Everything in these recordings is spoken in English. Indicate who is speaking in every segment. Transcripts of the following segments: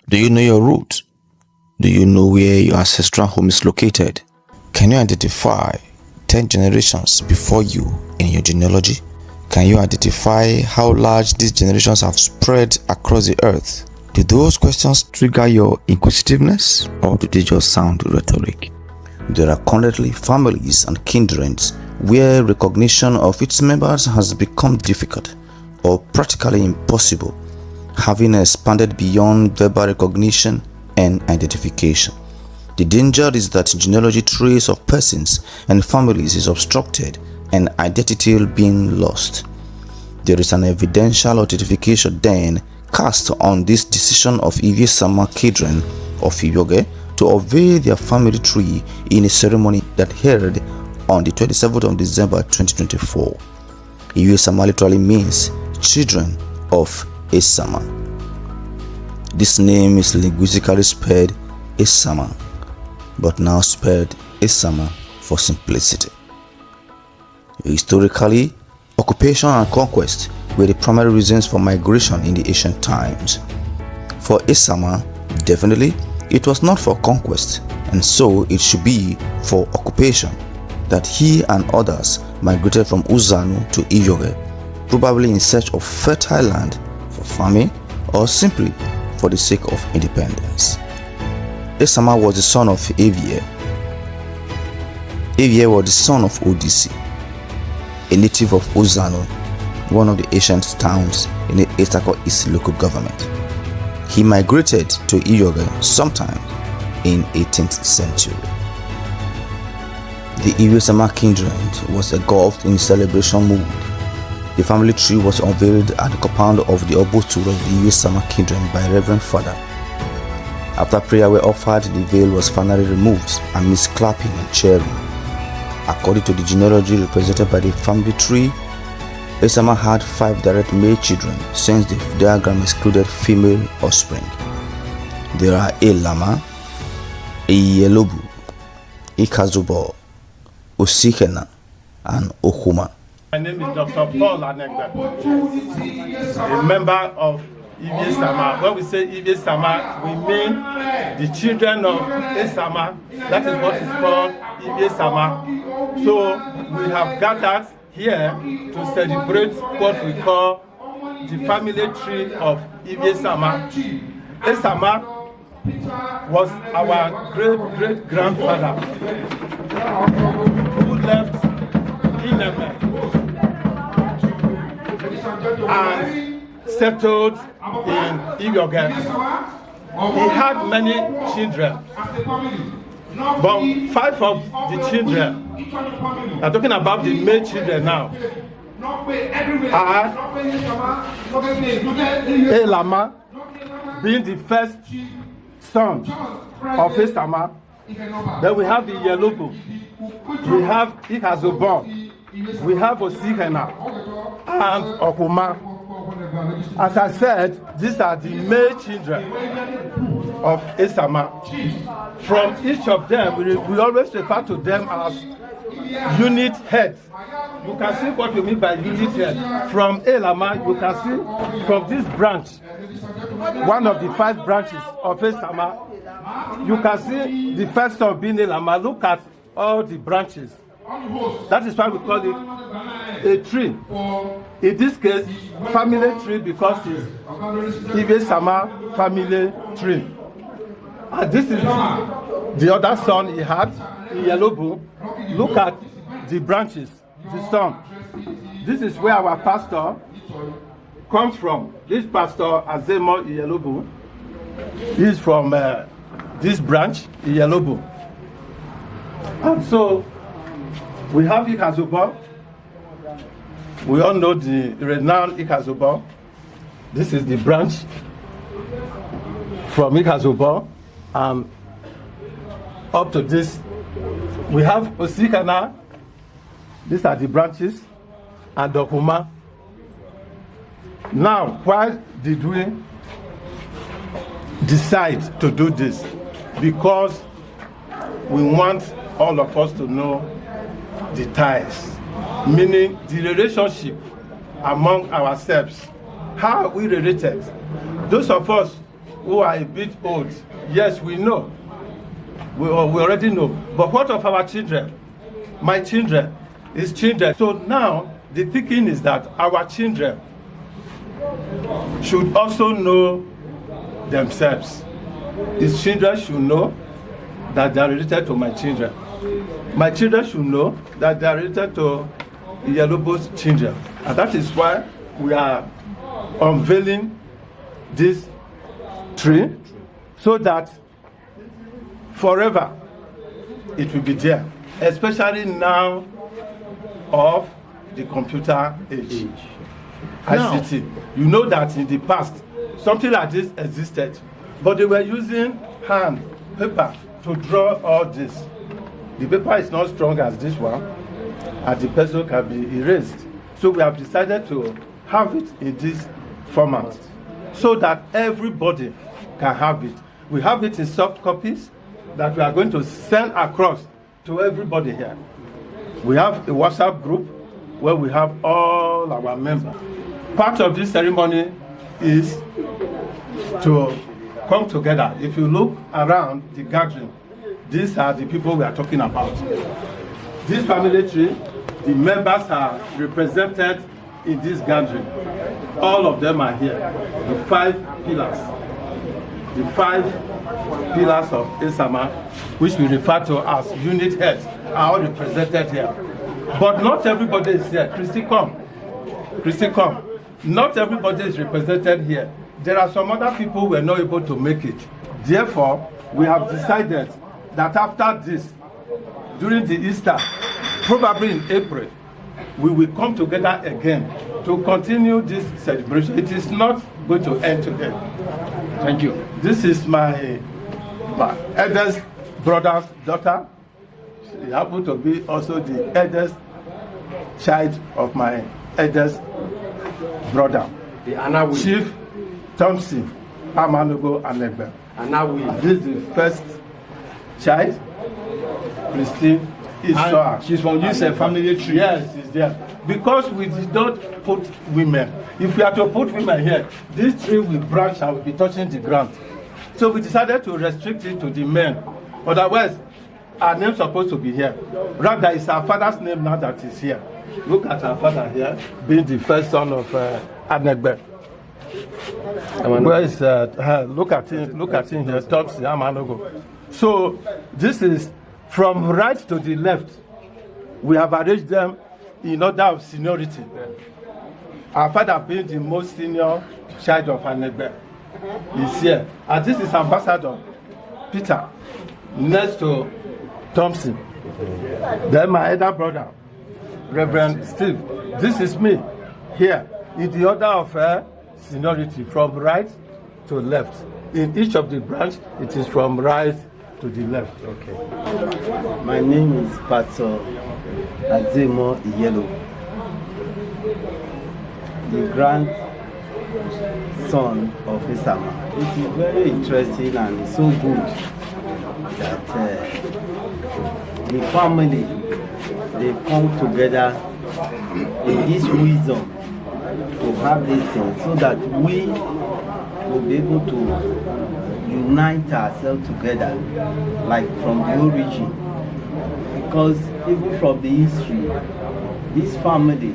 Speaker 1: Do you know your roots? Do you know where your ancestral home is located? Can you identify 10 generations before you in your genealogy? Can you identify how large these generations have spread across the earth? Do those questions trigger your inquisitiveness, or do they just sound rhetoric? There are currently families and kindreds where recognition of its members has become difficult or practically impossible, having expanded beyond verbal recognition and identification. The danger is that genealogy trace of persons and families is obstructed and identity being lost. There is an evidential authentication then cast on this decision of Iviesama children of Ivioghe to unveil their family tree in a ceremony that held on the 27th of December 2024. Iviesama literally means children of Esama. This name is linguistically spelled Esamha, but now spelled Esamha for simplicity. Historically, occupation and conquest were the primary reasons for migration in the ancient times. For Esamha, definitely, it was not for conquest, and so it should be for occupation that he and others migrated from Uzanu to Ivioghe, probably in search of fertile land for farming or simply for the sake of independence. Esamha was the son of Ivioghe. Ivioghe was the son of Odisi, a native of Uzanu, one of the ancient towns in the Etako East local government. He migrated to Ivioghe sometime in 18th century. The Iviesama kindred was engulfed in celebration mood. The family tree was unveiled at the compound of the Obotur of the Iviesama kindred by Reverend Father. After prayer were offered, the veil was finally removed amidst clapping and cheering. According to the genealogy represented by the family tree, Esamha had 5 direct male children since the diagram excluded female offspring. There are Elama, Iyelobu, Ikazubo, Osikena, and Okuma.
Speaker 2: My name is Dr. Paul Anegbe, a member of Iviesama. When we say Iviesama, we mean the children of Esamha. That is what is called Iviesama. So we have gathered here to celebrate what we call the family tree of Iviesama. Esamha was our great-great-grandfather who left Ineme and settled in Ivioghe. He had many children, but 5 of the children, I'm talking about the male children now, are Elama, being the first son of Esamha. Then we have the Iyelobu, we have Ikazubo, we have Osikena, and Okuma. As I said, these are the male children of Esamha. From each of them, we always refer to them as unit heads. You can see what we mean by unit head. From Elama, you can see from this branch, one of the 5 branches of Esamha, you can see the first son being Elama. Look at all the branches. That is why we call it a tree. In this case, family tree, because it's Iviesama family tree. And this is the other son he had, Iyelobu. Look at the branches, the son. This is where our pastor comes from. This pastor, Azemo Iyelobu, is from this branch, Iyelobu. And so, we have Ikazubo. We all know the renowned Ikazubo. This is the branch from Ikazubo. Up to this, we have Osikana. These are the branches, and Okuma. Now, why did we decide to do this? Because we want all of us to know the ties, meaning the relationship among ourselves, how we related. Those of us who are a bit old, yes, we know. We already know. But what of our children? My children, his children. So now the thinking is that our children should also know themselves. His children should know that they are related to my children. My children should know that they are related to Ivioghe's children. And that is why we are unveiling this tree, so that forever it will be there, especially now of the computer age. ICT. You know that in the past, something like this existed, but they were using hand, paper to draw all this. The paper is not strong as this one, and the pencil can be erased. So we have decided to have it in this format, so that everybody can have it. We have it in soft copies that we are going to send across to everybody here. We have a WhatsApp group where we have all our members. Part of this ceremony is to come together. If you look around the gathering, these are the people we are talking about. This family tree, the members are represented in this gathering. All of them are here. The 5 pillars. The 5 pillars of Esamha, which we refer to as unit heads, are all represented here. But not everybody is here. Christy, come. Christy, come. Not everybody is represented here. There are some other people who were not able to make it. Therefore, we have decided that after this, during the Easter, probably in April, we will come together again to continue this celebration. It is not going to end today. Thank you. This is my eldest brother's daughter. She happens to be also the eldest child of my eldest brother, the Chief Thompson Amanogo Anegbe. This is the first child, Christine. She's from this family tree. Yes, she's there. Because we did not put women. If we are to put women here, this tree will branch and will be touching the ground. So we decided to restrict it to the men. Otherwise, our name is supposed to be here. Rather, it's our father's name now that is here. Look at our father here, being the first son of Anegbe. Where is look at him here, Thompson Amanogo. So this is from right to the left. We have arranged them in order of seniority. Our father being the most senior child of Anegbe is here. And this is Ambassador Peter, next to Thompson. Then my elder brother, Reverend Steve. This is me here in the order of seniority from right to left. In each of the branch, it is from right to the left.
Speaker 3: Okay. My name is Pastor Azemo Ivioghe, the grandson of Esamha. It is very interesting and it's so good that the family, they come together in this wisdom to have this thing, so that we will be able to unite ourselves together, like from the origin. Because even from the history, this family,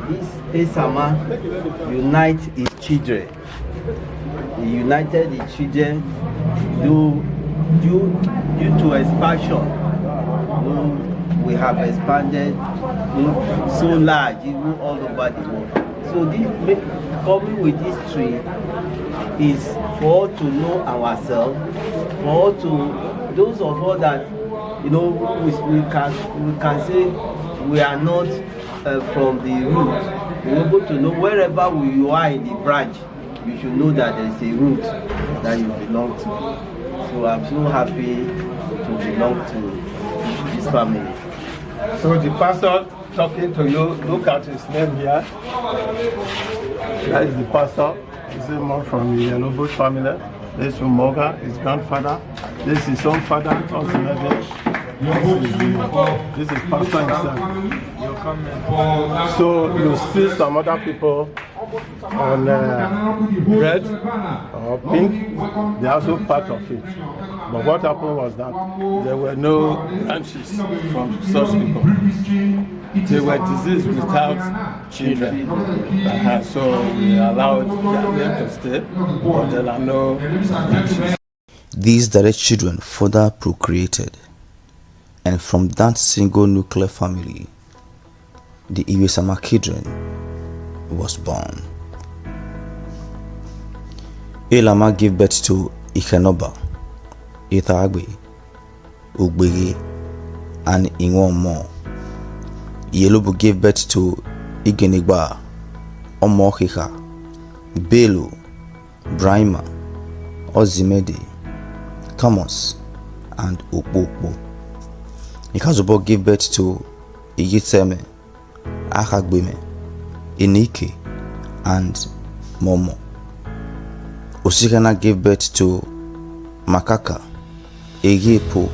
Speaker 3: this Esamha, unite its children. He united its children due to expansion. We have expanded so large, even all over the world. So this coming with this tree is for us to know ourselves, for us to those of us that we can say we are not from the root. We're able to know wherever you are in the branch, you should know that there is a root that you belong to. So I'm so happy to belong to this family.
Speaker 2: So the pastor talking to you, look at his name here. That is the pastor. He's a man from the Ivioghe family. This is Moga, his grandfather. This is his own father, this is pastor himself. So you see some other people on red or pink, they are also part of it. But what happened was that there were no branches from such people. They were diseased without children. So we allowed them to stay, but there are no branches.
Speaker 1: These direct children further procreated, and from that single nuclear family, the Iviesama kindred was born. Esamha gave birth to Ivioghe, Ivioghe, Ugbege, and one more. Yelobu gave birth to Igenegba, Omohiha, Belu, Brahima, Ozimede, Thomas, and Okpokpo. Ikazubo gave birth to Iviesama, Ahagbeme, Enike, and Momo. Osikana gave birth to Makaka, Egepo,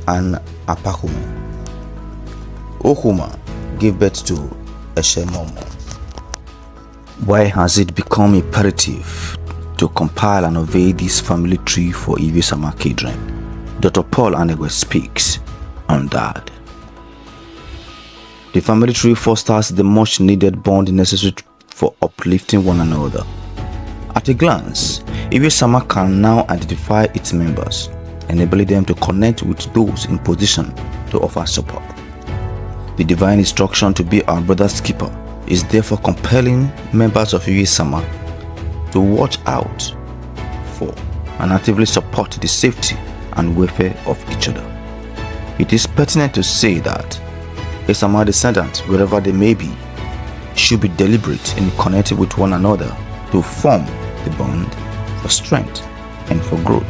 Speaker 1: and Apakume. Ohuma gave birth to Eshemomo. Why has it become imperative to compile and unveil this family tree for Iviesama kindred? Dr. Paul Anegwe speaks on that. The family tree fosters the much needed bond necessary for uplifting one another. At a glance, Iviesama can now identify its members, enabling them to connect with those in position to offer support. The divine instruction to be our brother's keeper is therefore compelling members of Iviesama to watch out for and actively support the safety and welfare of each other. It is pertinent to say that Esamha descendants, wherever they may be, should be deliberate in connecting with one another to form the bond for strength and for growth.